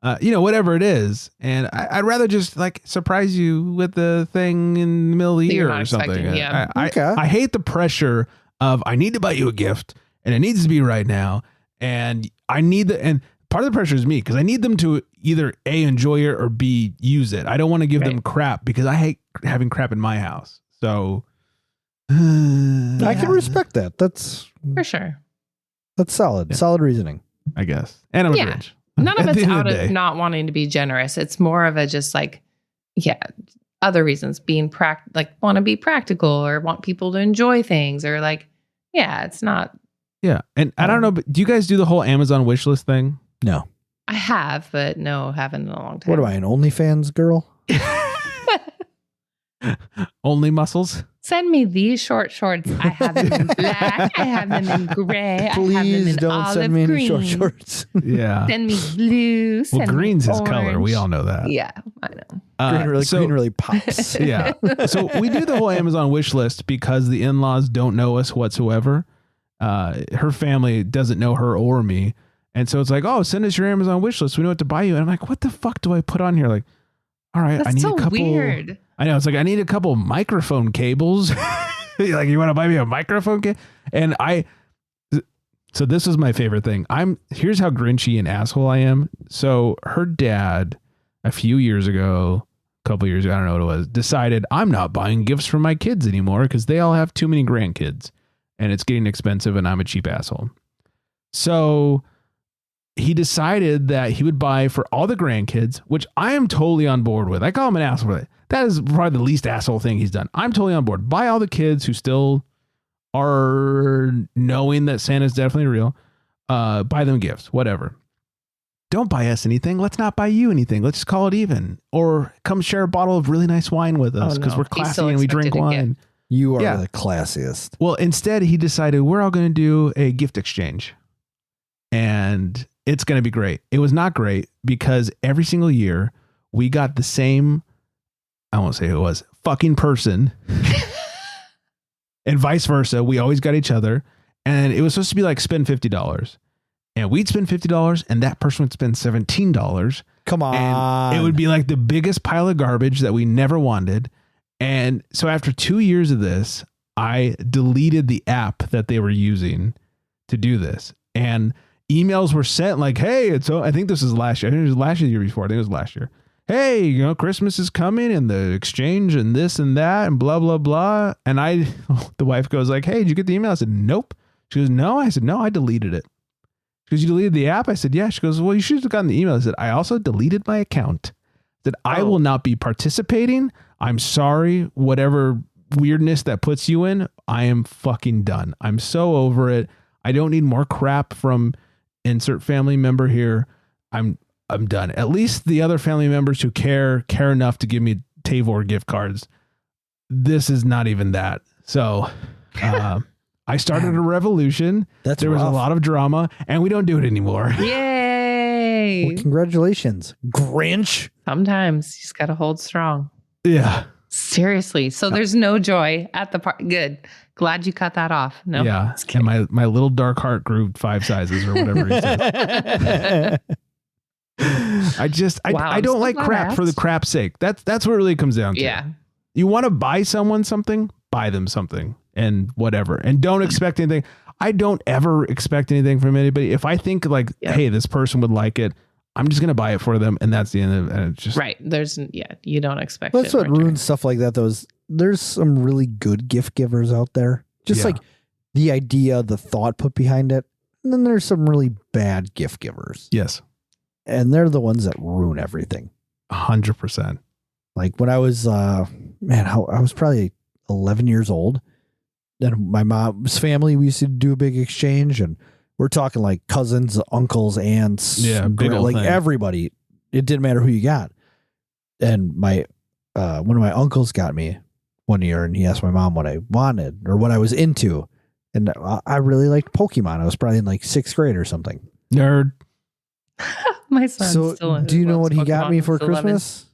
Whatever it is. And I'd rather just like surprise you with the thing in the middle of the year or something.
Yeah.
I hate the pressure of I need to buy you a gift and it needs to be right now. And and part of the pressure is me because I need them to either A, enjoy it or B, use it. I don't want to give them crap because I hate having crap in my house. So
I can respect that. That's
for sure.
That's solid.
Yeah.
Solid reasoning.
I guess. And I'm a
Yeah.
Grinch.
None of
At the
it's
end
out
the
of
day.
not wanting to be generous. It's more of a just like, other reasons, being want to be practical or want people to enjoy things or like, it's not.
Yeah. And I don't know, but do you guys do the whole Amazon wish list thing?
No.
I have, but no, haven't in a long time.
What am I, an OnlyFans girl?
Only muscles?
Send me these short shorts. I have them in black. I have them in gray. I have them
Please
in
don't
olive
send me any
green.
short shorts.
Yeah.
Send me blue.
Well,
Send me
green's his color.
orange.
We all know that.
Yeah, I know.
Green really pops.
Yeah. So we do the whole Amazon wish list because the in-laws don't know us whatsoever. Her family doesn't know her or me. And so it's like, oh, send us your Amazon wish list. We know what to buy you. And I'm like, what the fuck do I put on here? Like, all right,
That's
I need
so
a couple.
weird.
I know. It's like, I need a couple microphone cables. Like, you want to buy me a microphone cable? And so this is my favorite thing. Here's how grinchy and asshole I am. So her dad, a few years ago, a couple years ago, I don't know what it was, decided I'm not buying gifts for my kids anymore because they all have too many grandkids and it's getting expensive and I'm a cheap asshole. So he decided that he would buy for all the grandkids, which I am totally on board with. I call him an asshole for that. That is probably the least asshole thing he's done. I'm totally on board. Buy all the kids who still are knowing that Santa's definitely real. Buy them gifts, whatever. Don't buy us anything. Let's not buy you anything. Let's just call it even. Or come share a bottle of really nice wine with us because we're classy and we drink wine.
You are the classiest.
Well, instead, he decided we're all going to do a gift exchange. And it's going to be great. It was not great because every single year we got the same, I won't say who it was, fucking person. And vice versa. We always got each other. And it was supposed to be like spend $50. And we'd spend $50 and that person would spend $17.
Come on.
And it would be like the biggest pile of garbage that we never wanted. And so after 2 years of this, I deleted the app that they were using to do this. And emails were sent like, hey, I think this is last year. I think it was last year, the year before. I think it was last year. Hey, Christmas is coming and the exchange and this and that and blah, blah, blah. And the wife goes like, hey, did you get the email? I said, nope. She goes, no. I said, no, I deleted it. She goes, you deleted the app? I said, yeah. She goes, well, you should have gotten the email. I said, I also deleted my account. I said, I will not be participating. I'm sorry. Whatever weirdness that puts you in, I am fucking done. I'm so over it. I don't need more crap from insert family member here. I'm done. At least the other family members who care enough to give me Tavor gift cards. This is not even that. So I started a revolution. There was a lot of drama and we don't do it anymore.
Yay.
Well, congratulations, Grinch.
Sometimes you just got to hold strong.
Yeah.
Seriously. So there's no joy at the party. Good. Glad you cut that off. No.
Yeah. And my little dark heart grew 5 sizes or whatever he said. I don't like crap for the crap's sake. That's what it really comes down to.
Yeah.
You want to buy someone something, buy them something and whatever. And don't expect anything. I don't ever expect anything from anybody. If I think like, hey, this person would like it, I'm just going to buy it for them. And that's the end of it. And it's just
right. You don't expect
That's what ruins stuff like that. There's some really good gift givers out there. Just like the idea, the thought put behind it. And then there's some really bad gift givers.
Yes.
And they're the ones that ruin everything.
100%.
Like when I was, I was probably 11 years old. Then my mom's family, we used to do a big exchange, and we're talking like cousins, uncles, aunts,
big old
like
thing.
Everybody. It didn't matter who you got. And one of my uncles got me one year, and he asked my mom what I wanted or what I was into, and I really liked Pokemon. I was probably in like 6th grade or something.
Nerd.
My son.
So, do you know what he got me for Christmas?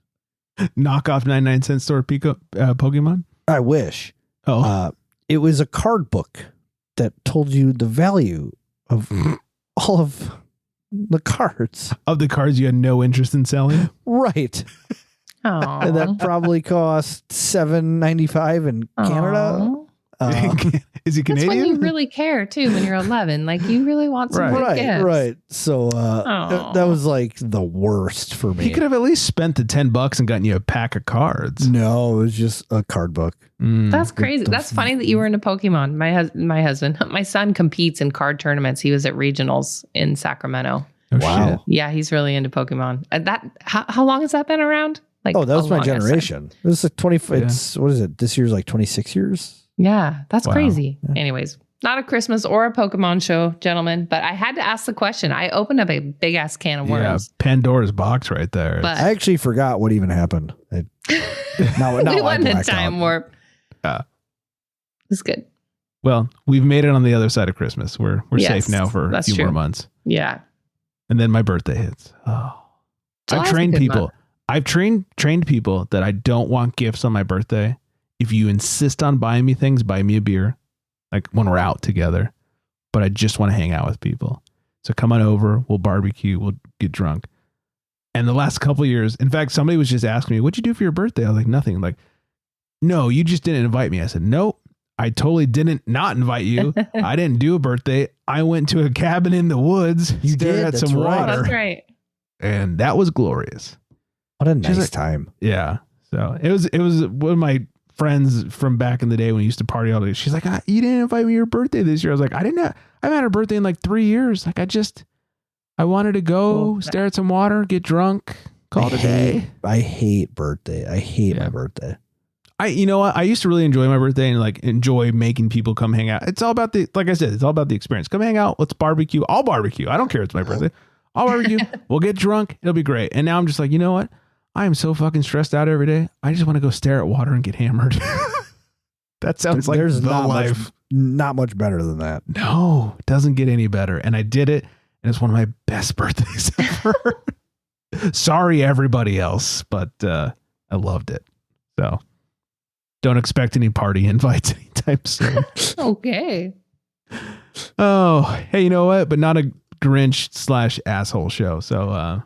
Knockoff 99-cent store Pokemon.
I wish.
Oh.
It was a card book that told you the value of all of the cards.
Of the cards you had no interest in selling?
Right.
Oh.
And that probably cost $7.95 in Canada.
Is he
That's when
Canadian?
you really care too. When you're 11, like you really want some good gifts.
Right. So that was like the worst for me.
He could have at least spent the $10 and gotten you a pack of cards.
No, it was just a card book.
That's crazy. That's funny that you were into Pokemon. My husband, my son competes in card tournaments. He was at regionals in Sacramento.
Oh,
Wow.
shit.
Yeah, he's really into Pokemon. How long has that been around? Like,
That was
the
my
longest
generation. It was like 20.
Yeah.
It's what is it? This year's like 26 years.
Yeah, that's
Wow.
crazy.
Yeah.
Anyways, not a Christmas or a Pokemon show, gentlemen, but I had to ask the question. I opened up a big ass can of
Yeah,
worms.
Pandora's box right there.
But
I actually forgot what even happened. Now
we
I
went in
blacked
time
out.
warp.
Yeah.
It's good.
Well, we've made it on the other side of Christmas. We're
Yes,
safe now for a
that's
few more
true.
months.
Yeah.
And then my birthday hits. Oh.
July's
I've
a
trained
good
people.
month.
I've trained people that I don't want gifts on my birthday. If you insist on buying me things, buy me a beer, like when we're out together. But I just want to hang out with people. So come on over. We'll barbecue. We'll get drunk. And the last couple of years, in fact, somebody was just asking me, "What'd you do for your birthday?" I was like, "Nothing." Like, "No, you just didn't invite me." I said, "Nope, I totally didn't not invite you. I didn't do a birthday. I went to a cabin in the woods,
You
stared
did,
at
that's
some
right.
water,
That's right.
and that was glorious."
What a
She's
nice
like-
time.
Yeah. So it was one of my friends from back in the day when we used to party all day. She's like, "You didn't invite me to your birthday this year." I was like, I haven't had a birthday in like 3 years. Like I wanted to go stare at some water, get drunk, call it a day.
I hate birthday. I hate
Yeah.
my birthday.
You know what? I used to really enjoy my birthday and like enjoy making people come hang out. It's all about like I said, it's all about the experience. Come hang out. Let's barbecue. I'll barbecue. I don't care. It's my birthday. I'll barbecue. We'll get drunk. It'll be great. And now I'm just like, you know what? I am so fucking stressed out every day. I just want to go stare at water and get hammered. That sounds like
There's
the
not
life.
not much better than that.
No, it doesn't get any better. And I did it. And it's one of my best birthdays ever. Sorry, everybody else, but I loved it. So don't expect any party invites anytime soon.
Okay.
Oh, hey, you know what? But not a Grinch/asshole show. So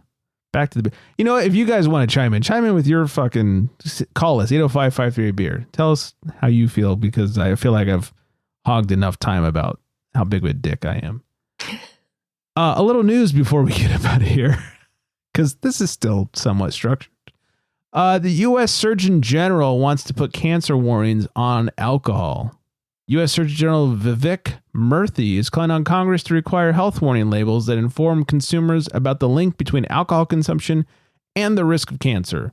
back to the, you know what? If you guys want to chime in with your fucking, call us 805-538-BEER. Tell us how you feel, because I feel like I've hogged enough time about how big of a dick I am. A little news before we get up out of here, because this is still somewhat structured. The U.S. Surgeon General wants to put cancer warnings on alcohol. U.S. Surgeon General Vivek Murthy is calling on Congress to require health warning labels that inform consumers about the link between alcohol consumption and the risk of cancer.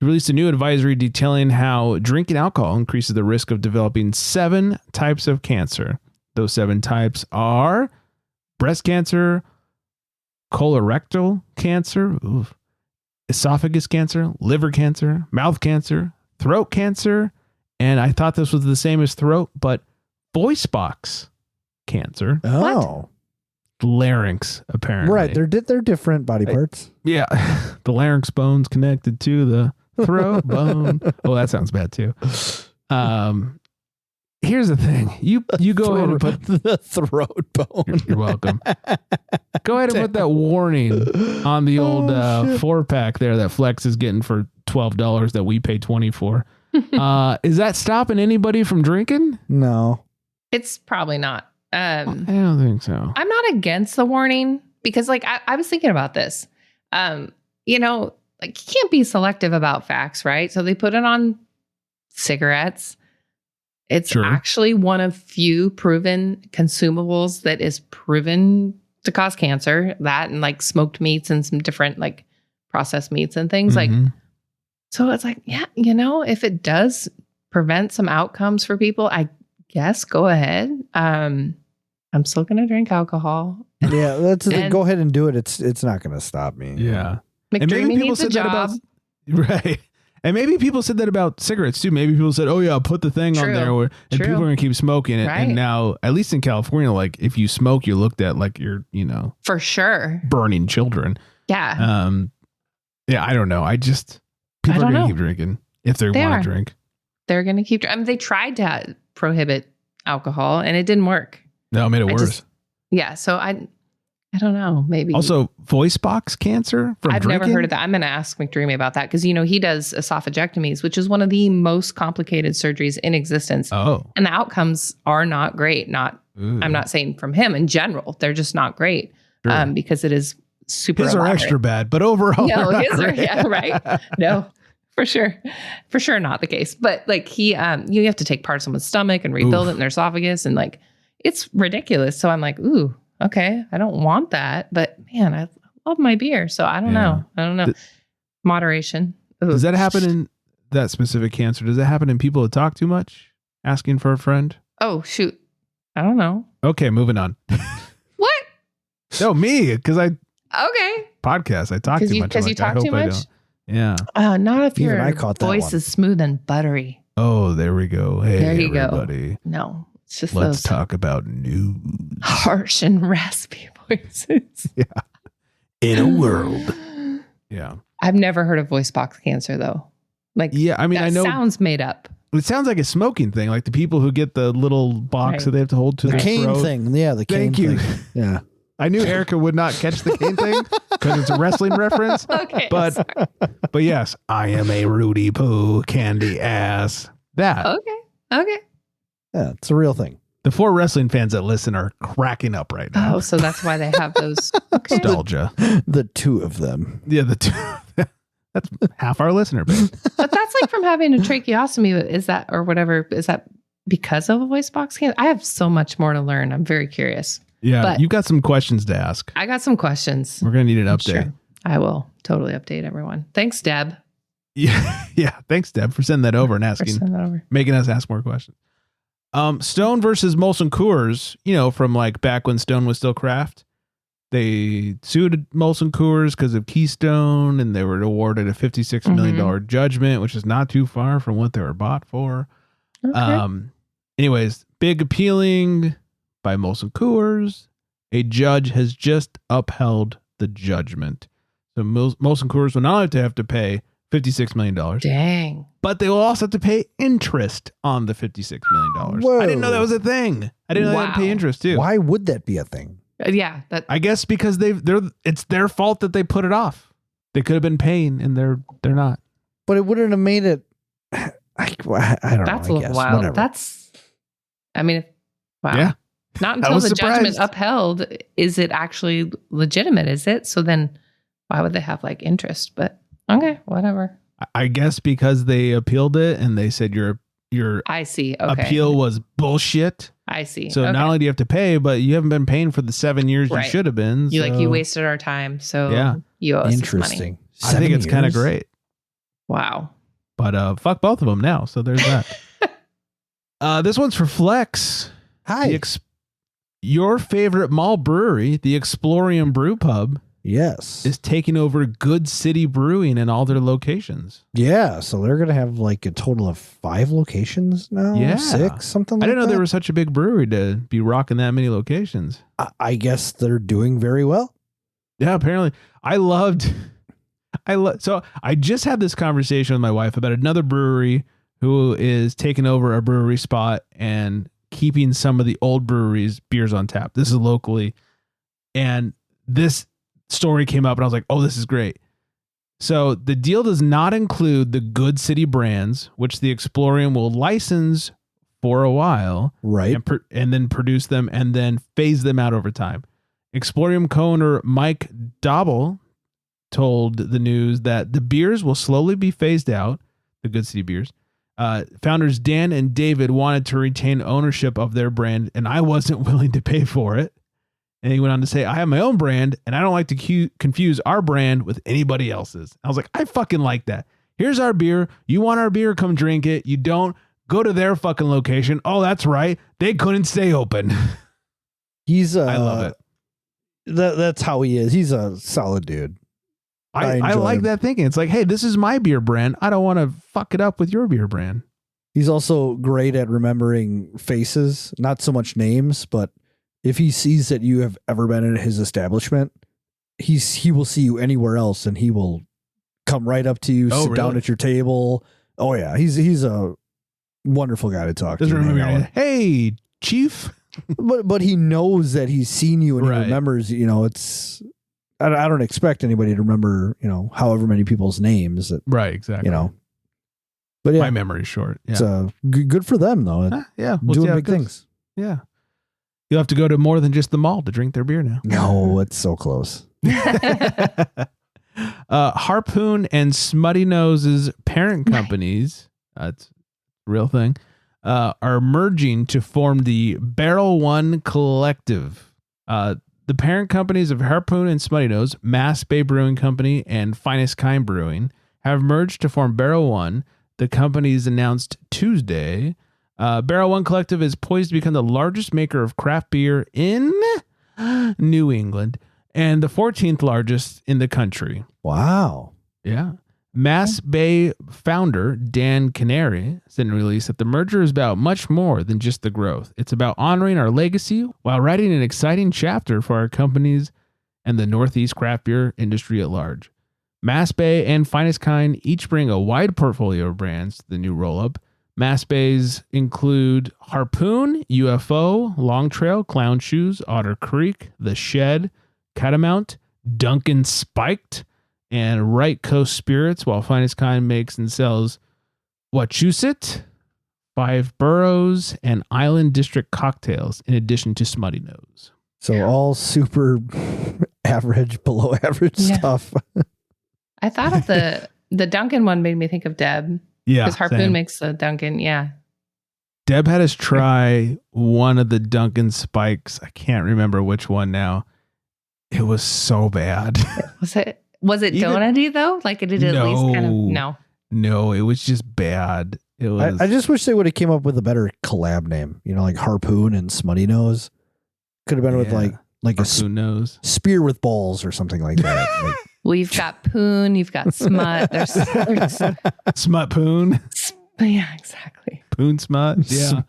He released a new advisory detailing how drinking alcohol increases the risk of developing 7 types of cancer. Those 7 types are breast cancer, colorectal cancer, esophagus cancer, liver cancer, mouth cancer, throat cancer, and I thought this was the same as throat, but voice box cancer,
Oh,
larynx apparently.
right. They're different body parts.
Yeah, the larynx bone's connected to the throat bone. Oh, that sounds bad too. Here's the thing. You go ahead and put
the throat bone.
You're welcome. Go ahead and put that warning on the old 4-pack there that Flex is getting for $12 that we pay $20 for. Is that stopping anybody from drinking?
No.
It's probably not.
I don't think so.
I'm not against the warning because, like, I was thinking about this. You know, like, you can't be selective about facts, right? So they put it on cigarettes. It's
Sure.
actually one of few proven consumables that is proven to cause cancer. That and like smoked meats and some different like processed meats and things like.
Mhm.
So it's like, yeah, you know, if it does prevent some outcomes for people, I guess go ahead. I'm still gonna drink alcohol.
Yeah, that's
And-
go ahead and do it. It's not going to stop me.
Yeah. And maybe
McDreamy
people
needs a
said that
job.
about right. And maybe people said that about cigarettes too. Maybe people said, "Oh yeah, put the thing on
True.
there," and
True.
people are gonna keep smoking it.
Right.
And now, at least in California, like if you smoke, you're looked at like you're,
For sure.
burning children.
Yeah.
Yeah, I don't know. People
I
are
don't
gonna
know.
keep drinking if they
They
want
are.
to drink.
They're going to keep. I mean, they tried to prohibit alcohol and it didn't work.
No, it made it
I
worse.
just- Yeah. So I don't know. Maybe.
Also, voice box cancer from
I've
drinking?
never heard of that. I'm going to ask McDreamy about that because, he does esophagectomies, which is one of the most complicated surgeries in existence.
Oh.
And the outcomes are not great. I'm not saying from him in general. They're just not great because it is super
His
elaborate.
are extra bad, but overall,
No,
they're not
his are,
great.
yeah, right. No, for sure. For sure not the case. But like you have to take part of someone's stomach and rebuild it in their esophagus. And like, it's ridiculous. So I'm like, ooh, okay, I don't want that. But man, I love my beer. So I don't know. Moderation. Ooh.
Does that happen in that specific cancer? Does that happen in people that talk too much? Asking for a friend?
Oh, shoot. I don't know.
Okay, moving on.
What?
No, me, because I
Okay.
podcast. I talk too much.
Because you talk too much?
Yeah.
Not if
Even
your
I caught that
voice
one.
is smooth and buttery.
Oh, there we go. Hey,
There you go.
everybody.
No, it's just
Let's
those
talk about news.
harsh and raspy voices.
In a world. Yeah.
I've never heard of voice box cancer though. Like,
Yeah, I mean,
that
I know
sounds made up.
it sounds like a smoking thing, like the people who get the little box
Right.
that they have to hold to
The
their
cane
throat.
thing. Yeah, the cane
Thank you.
thing. Yeah.
I knew Erica would not catch the cane thing because it's a wrestling reference.
Okay.
But yes, I am a Rudy Poo candy ass. That
Okay.
Yeah, it's a real thing.
the 4 wrestling fans that listen are cracking up right now.
Oh, so that's why they have those. Okay.
Nostalgia.
The 2 of them.
Yeah, the 2. That's half our listener base.
But that's like from having a tracheostomy. Is that or whatever? Is that because of a voice box cancer? I have so much more to learn. I'm very curious.
Yeah,
But-
you've got some questions to ask.
I got some questions.
We're gonna need an update.
Sure. I will totally update everyone. Thanks, Deb.
Yeah. Thanks, Deb, for sending that over and
For
asking,
sending that over.
making us ask more questions. Stone versus Molson Coors, from like back when Stone was still craft. They sued Molson Coors because of Keystone, and they were awarded a $56 million judgment, which is not too far from what they were bought for.
Okay.
Anyways, big appealing by Molson Coors. A judge has just upheld the judgment. So Molson Coors will not have to pay $56 million,
Dang.
but they will also have to pay interest on the $56 million.
Whoa.
I didn't know that was a thing. I didn't know they had to pay
Wow.
interest too.
Why would that be a thing?
Yeah. That.
I guess because it's their fault that they put it off. They could have been paying, and they're not.
But it wouldn't have made it. I don't
That's
know.
a
I
little
guess.
wild.
Whatever.
That's. I mean, wow.
Yeah.
Not
I
until
was
the judgment
surprised.
upheld is it actually legitimate. Is it? So then, why would they have like interest? But okay, whatever.
I guess because they appealed it and they said your
I see. Okay.
appeal was bullshit.
I see.
So
Okay.
not only do you have to pay, but you haven't been paying for the 7 years you
Right.
should have been.
you
so
you wasted our time. So
Yeah.
you owe us this money.
Interesting.
I think it's kind of great.
Wow.
But fuck both of them now. So there's that. This one's for Flex.
Hi.
Your favorite mall brewery, the Explorium Brew Pub,
Yes.
is taking over Good City Brewing in all their locations.
Yeah. So they're going to have like a total of 5 locations now?
Yeah.
6, something like
I
that?
didn't know they were such a big brewery to be rocking that many locations.
I guess they're doing very well.
Yeah, apparently. So I just had this conversation with my wife about another brewery who is taking over a brewery spot and keeping some of the old breweries' beers on tap. This is locally. And this story came up and I was like, oh, this is great. So the deal does not include the Good City brands, which the Explorium will license for a while.
Right.
And then produce them and then phase them out over time. Explorium co-owner Mike Dobble told the news that the beers will slowly be phased out, the Good City beers. Founders Dan and David wanted to retain ownership of their brand, and I wasn't willing to pay for it. And he went on to say, I have my own brand, and I don't like to confuse our brand with anybody else's. I was like, I fucking like that. Here's our beer. You want our beer? Come drink it. You don't? Go to their fucking location. Oh, that's right. They couldn't stay open.
He's
I love it.
That's how he is. He's a solid dude. I
I
enjoy
like
him.
that thinking. It's like, hey, this is my beer brand. I don't want to fuck it up with your beer brand.
He's also great at remembering faces, not so much names, but if he sees that you have ever been in his establishment, he will see you anywhere else and he will come right up to you, sit down
really?
at your table. Oh yeah, he's a wonderful guy to talk
Doesn't
to.
remember
hang
your
out
name. Hey, Chief.
but he knows that he's seen you and
Right.
he remembers, it's, I don't expect anybody to remember, however many people's names that,
Right, exactly.
but yeah,
My memory's short. Yeah.
it's good for them though.
Yeah. We'll see
Doing
how it
big
goes.
things.
Yeah. You'll have to go to more than just the mall to drink their beer now.
No, it's so close.
Harpoon and Smutty Nose's parent companies, that's a real thing, are merging to form the Barrel One Collective. The parent companies of Harpoon and Smutty Nose, Mass Bay Brewing Company and Finest Kind Brewing, have merged to form Barrel One. The companies announced Tuesday. Barrel One Collective is poised to become the largest maker of craft beer in New England and the 14th largest in the country.
Wow.
Yeah. Mass Bay founder Dan Canary said in a release that the merger is about much more than just the growth. It's about honoring our legacy while writing an exciting chapter for our companies and the Northeast craft beer industry at large. Mass Bay and Finest Kind each bring a wide portfolio of brands to the new roll-up. Mass Bays include Harpoon, UFO, Long Trail, Clown Shoes, Otter Creek, The Shed, Catamount, Duncan Spiked, and Right Coast Spirits, while Finest Kind makes and sells Wachusett, Five Boroughs, and Island District cocktails, in addition to Smutty Nose.
So all super average, below average stuff.
I thought of the Duncan one made me think of Deb.
Yeah.
Because Harpoon
same.
makes the Duncan. Yeah.
Deb had us try one of the Duncan Spikes. I can't remember which one now. It was so bad.
Was it
Even-
donutty though? Like it did at least kind of no.
No, it was just bad. It was.
I just wish they would have came up with a better collab name. Like Harpoon and Smutty Nose. Could have been with like a
Harpoon Nose.
spear with balls or something like that.
Well, you've got Poon, you've got Smut. There's
Smut Poon.
yeah, exactly.
Poon Smut. Yeah.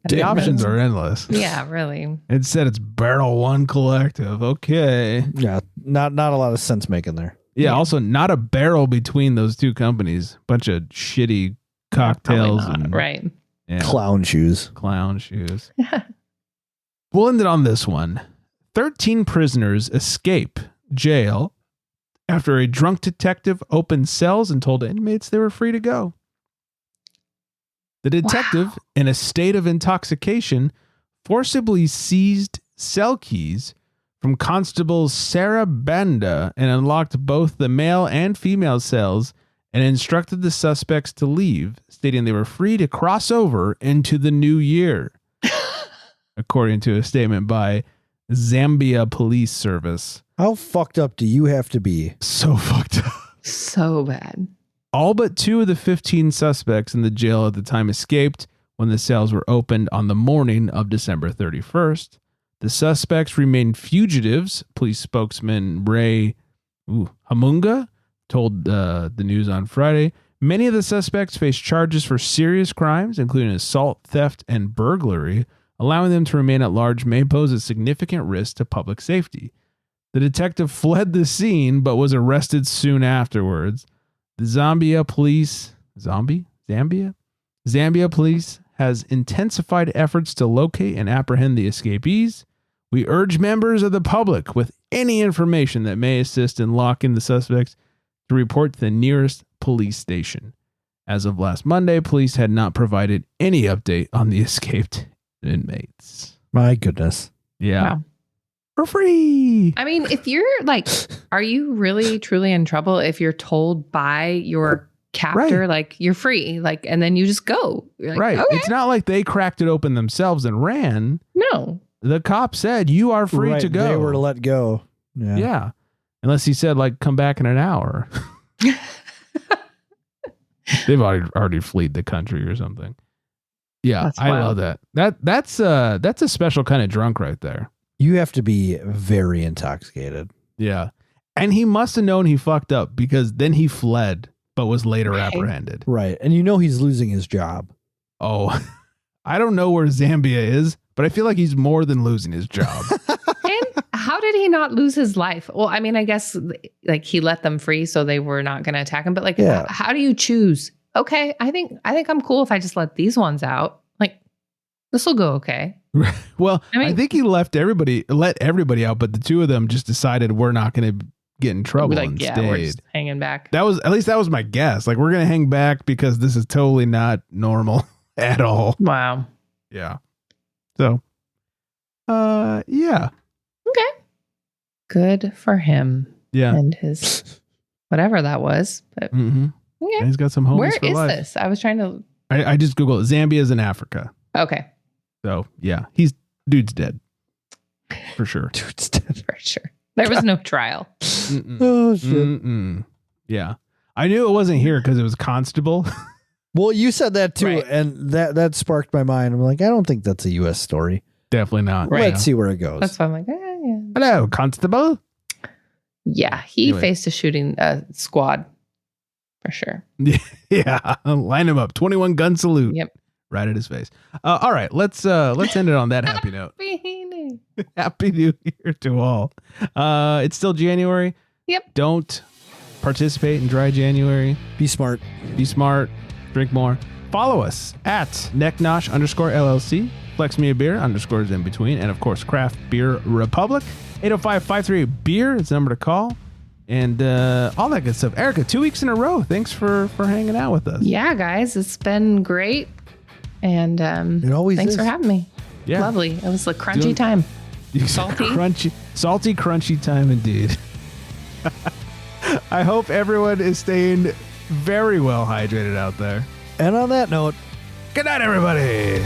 The options are endless.
Yeah, really.
Instead, it's Barrel One Collective. Okay.
Yeah, not a lot of sense making there.
Yeah, also not a barrel between those two companies. Bunch of shitty cocktails.
Probably not,
And,
right.
yeah,
Clown shoes.
clown shoes. We'll end it on this one. 13 prisoners escape jail after a drunk detective opened cells and told inmates they were free to go. The detective, in a state of intoxication, forcibly seized cell keys from Constable Sarah Banda and unlocked both the male and female cells and instructed the suspects to leave, stating they were free to cross over into the new year, according to a statement by Zambia Police Service.
How fucked up do you have to be?
So fucked up.
So bad.
All but 2 of the 15 suspects in the jail at the time escaped when the cells were opened on the morning of December 31st. The suspects remained fugitives, police spokesman Ray Hamunga told the news on Friday. Many of the suspects face charges for serious crimes, including assault, theft, and burglary. Allowing them to remain at large may pose a significant risk to public safety. The detective fled the scene, but was arrested soon afterwards. The Zambia police has intensified efforts to locate and apprehend the escapees. We urge members of the public with any information that may assist in locking the suspects to report to the nearest police station. As of last Monday, police had not provided any update on the escaped inmates.
My goodness.
Yeah.
Wow.
For free.
I mean, if you're like, are you really truly in trouble if you're told by your captor,
Right.
like you're free, like, and then you just go? You're like,
Right.
Okay.
It's not like they cracked it open themselves and ran.
No.
The cop said, you are free
Right,
to go.
They were to let go. Yeah.
Yeah. Unless he said, like, come back in an hour. They've already fled the country or something. Yeah,
That's
I
wild.
love that. That's a special kind of drunk right there.
You have to be very intoxicated.
Yeah. And he must have known he fucked up because then he fled, but was later
Right.
apprehended.
Right. And he's losing his job.
Oh, I don't know where Zambia is, but I feel like he's more than losing his job.
And how did he not lose his life? Well, I mean, I guess like he let them free, so they were not going to attack him. But like,
Yeah.
how do you choose? Okay, I think I'm cool if I just let these ones out. Like, this will go okay.
Well,
I mean-
I think he let everybody out, but the two of them just decided we're not going to get in trouble and
we're just
stayed.
hanging back.
That was my guess. Like, we're going to hang back because this is totally not normal at all.
Wow.
Yeah. So, yeah.
Okay. Good for him.
Yeah.
And his whatever that was. But
Mm-hmm.
okay.
He's got some homies
Where
for
is
life.
this? I was trying to.
I just Googled it. Zambia's in Africa.
Okay.
So, yeah. Dude's dead. For sure.
Dude's dead.
For sure. There was no trial.
Mm-mm.
Oh shit.
Mm-mm. Yeah. I knew it wasn't here because it was Constable.
Well, you said that too,
Right.
and that sparked my mind. I'm like, I don't think that's a U.S. story.
Definitely not.
Right.
Let's see where it goes.
That's why I'm like, yeah.
Hello, Constable.
Yeah. He
Anyway.
faced a shooting squad for sure.
Yeah. Line him up. 21 gun salute.
Yep.
Right at his face. All right. Let's end it on that happy note. Happy New Year to all. It's still January.
Yep.
Don't participate in dry January.
Be smart.
Be smart. Drink more. Follow us at necknosh_LLC. Flex Me a Beer _ in between. And of course, Craft Beer Republic. 805-53-BEER is the number to call. And all that good stuff. Erica, 2 weeks in a row. Thanks for hanging out with us.
Yeah, guys. It's been great. And
It always
thanks
is.
for having me.
Yeah.
Lovely. It was a crunchy
Doing-
time.
Salty, crunchy time indeed. I hope everyone is staying very well hydrated out there.
And on that note,
Good night, everybody.